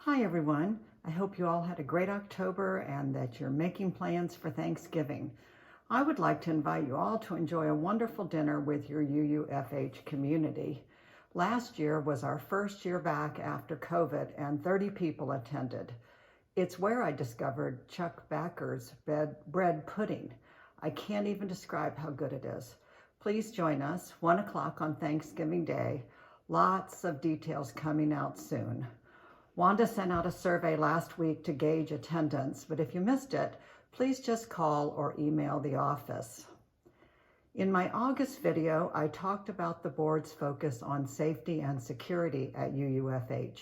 Hi everyone. I hope you all had a great October and that you're making plans for Thanksgiving. I would like to invite you all to enjoy a wonderful dinner with your UUFH community. Last year was our first year back after COVID and 30 people attended. It's where I discovered Chuck Backer's bread pudding. I can't even describe how good it is. Please join us, 1 o'clock on Thanksgiving Day. Lots of details coming out soon. Wanda sent out a survey last week to gauge attendance, but if you missed it, please just call or email the office. In my August video, I talked about the board's focus on safety and security at UUFH.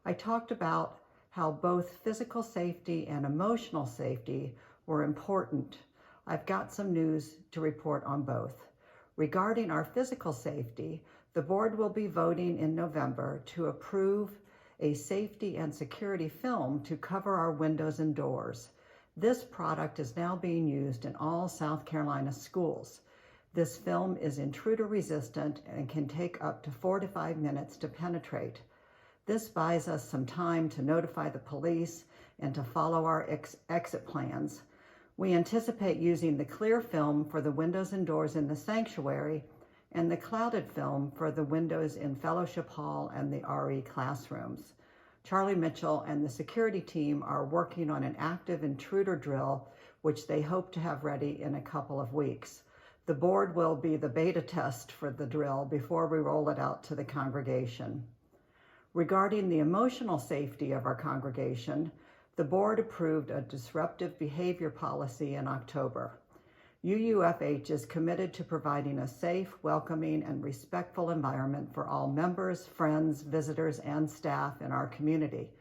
I talked about how both physical safety and emotional safety were important. I've got some news to report on both. Regarding our physical safety, the board will be voting in November to approve a safety and security film to cover our windows and doors. This product is now being used in all South Carolina schools. This film is intruder resistant and can take up to 4 to 5 minutes to penetrate. This buys us some time to notify the police and to follow our exit plans. We anticipate using the clear film for the windows and doors in the sanctuary and the clouded film for the windows in Fellowship Hall and the RE classrooms. Charlie Mitchell and the security team are working on an active intruder drill, which they hope to have ready in a couple of weeks. The board will be the beta test for the drill before we roll it out to the congregation. Regarding the emotional safety of our congregation, the board approved a disruptive behavior policy in October. UUFH is committed to providing a safe, welcoming, and respectful environment for all members, friends, visitors, and staff in our community.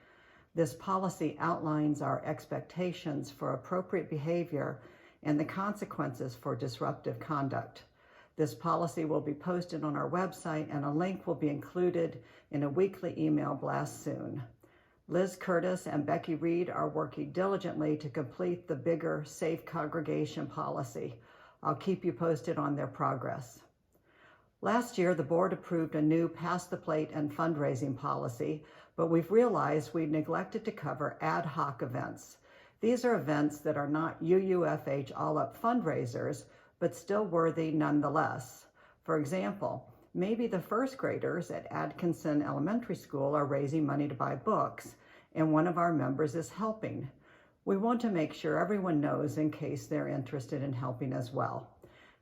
This policy outlines our expectations for appropriate behavior and the consequences for disruptive conduct. This policy will be posted on our website, and a link will be included in a weekly email blast soon. Liz Curtis and Becky Reed are working diligently to complete the bigger safe congregation policy. I'll keep you posted on their progress. Last year, the board approved a new pass the plate and fundraising policy, but we've realized we neglected to cover ad hoc events. These are events that are not UUFH all-up fundraisers, but still worthy nonetheless. For example, maybe the first graders at Atkinson Elementary School are raising money to buy books, and one of our members is helping. We want to make sure everyone knows in case they're interested in helping as well.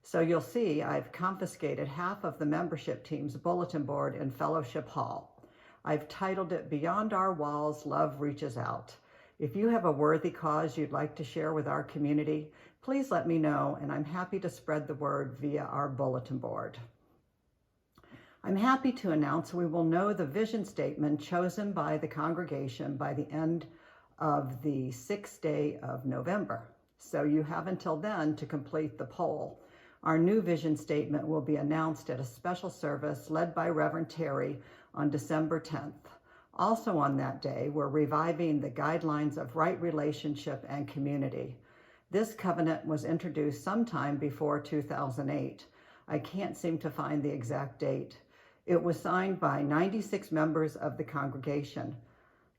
So you'll see I've confiscated half of the membership team's bulletin board in Fellowship Hall. I've titled it Beyond Our Walls, Love Reaches Out. If you have a worthy cause you'd like to share with our community, please let me know, and I'm happy to spread the word via our bulletin board. I'm happy to announce we will know the vision statement chosen by the congregation by the end of the 6th day of November. So you have until then to complete the poll. Our new vision statement will be announced at a special service led by Reverend Terry on December 10th. Also on that day, we're reviving the guidelines of right relationship and community. This covenant was introduced sometime before 2008. I can't seem to find the exact date. It was signed by 96 members of the congregation.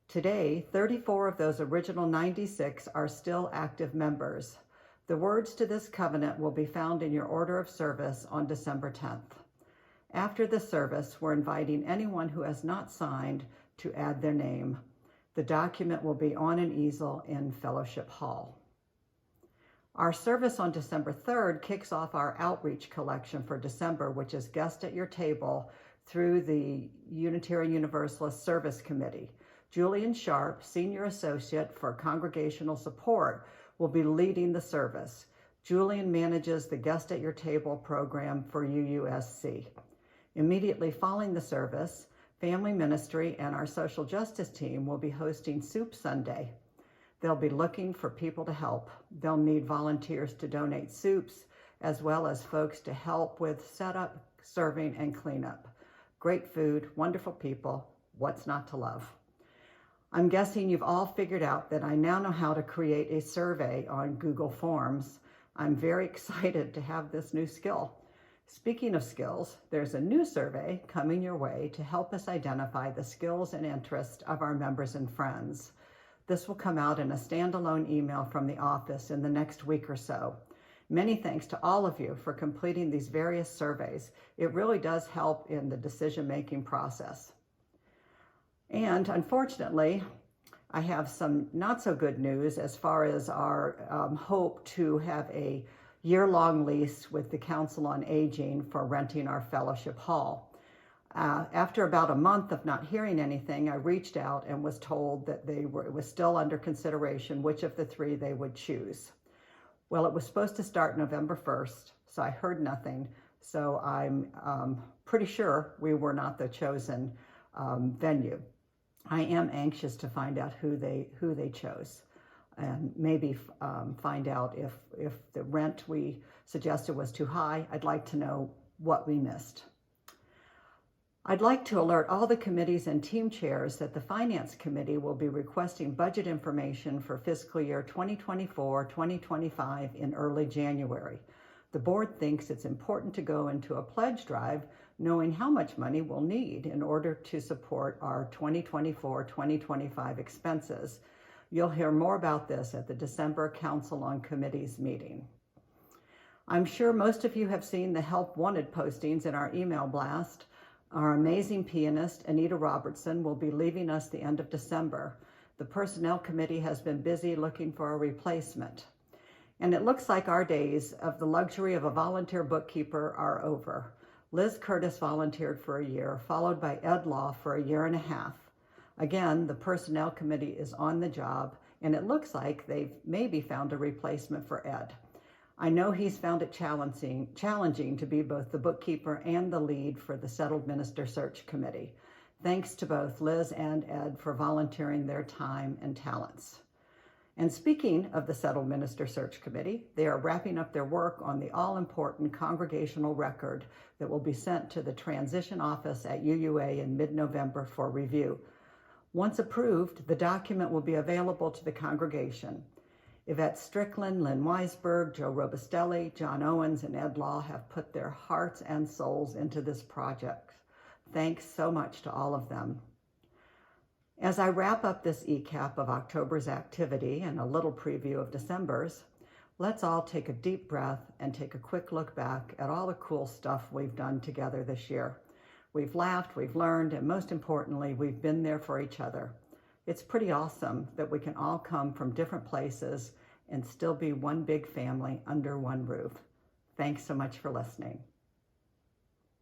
Today, 34 of those original 96 are still active members. The words to this covenant will be found in your order of service on December 10th. After the service, we're inviting anyone who has not signed to add their name. The document will be on an easel in Fellowship Hall. Our service on December 3rd kicks off our outreach collection for December, which is Guest at Your Table, through the Unitarian Universalist Service Committee. Julian Sharp, Senior Associate for Congregational Support, will be leading the service. Julian manages the Guest at Your Table program for UUSC. Immediately following the service, Family Ministry and our Social Justice team will be hosting Soup Sunday. They'll be looking for people to help. They'll need volunteers to donate soups, as well as folks to help with setup, serving, and cleanup. Great food, wonderful people, what's not to love? I'm guessing you've all figured out that I now know how to create a survey on Google Forms. I'm very excited to have this new skill. Speaking of skills, there's a new survey coming your way to help us identify the skills and interests of our members and friends. This will come out in a standalone email from the office in the next week or so. Many thanks to all of you for completing these various surveys. It really does help in the decision-making process. And unfortunately, I have some not so good news as far as our hope to have a year-long lease with the Council on Aging for renting our fellowship hall. After about a month of not hearing anything, I reached out and was told that it was still under consideration which of the three they would choose. Well, it was supposed to start November 1st, so I heard nothing. So I'm pretty sure we were not the chosen venue. I am anxious to find out who they chose, and maybe find out if the rent we suggested was too high. I'd like to know what we missed. I'd like to alert all the committees and team chairs that the Finance Committee will be requesting budget information for fiscal year 2024-2025 in early January. The board thinks it's important to go into a pledge drive knowing how much money we'll need in order to support our 2024-2025 expenses. You'll hear more about this at the December Council on Committees meeting. I'm sure most of you have seen the Help Wanted postings in our email blast. Our amazing pianist, Anita Robertson, will be leaving us the end of December. The Personnel Committee has been busy looking for a replacement. And it looks like our days of the luxury of a volunteer bookkeeper are over. Liz Curtis volunteered for a year, followed by Ed Law for a year and a half. Again, the Personnel Committee is on the job, and it looks like they've maybe found a replacement for Ed. I know he's found it challenging to be both the bookkeeper and the lead for the Settled Minister Search Committee. Thanks to both Liz and Ed for volunteering their time and talents. And speaking of the Settled Minister Search Committee, they are wrapping up their work on the all-important congregational record that will be sent to the transition office at UUA in mid-November for review. Once approved, the document will be available to the congregation. Yvette Strickland, Lynn Weisberg, Joe Robustelli, John Owens, and Ed Law have put their hearts and souls into this project. Thanks so much to all of them. As I wrap up this ECAP of October's activity and a little preview of December's, let's all take a deep breath and take a quick look back at all the cool stuff we've done together this year. We've laughed, we've learned, and most importantly, we've been there for each other. It's pretty awesome that we can all come from different places and still be one big family under one roof. Thanks so much for listening.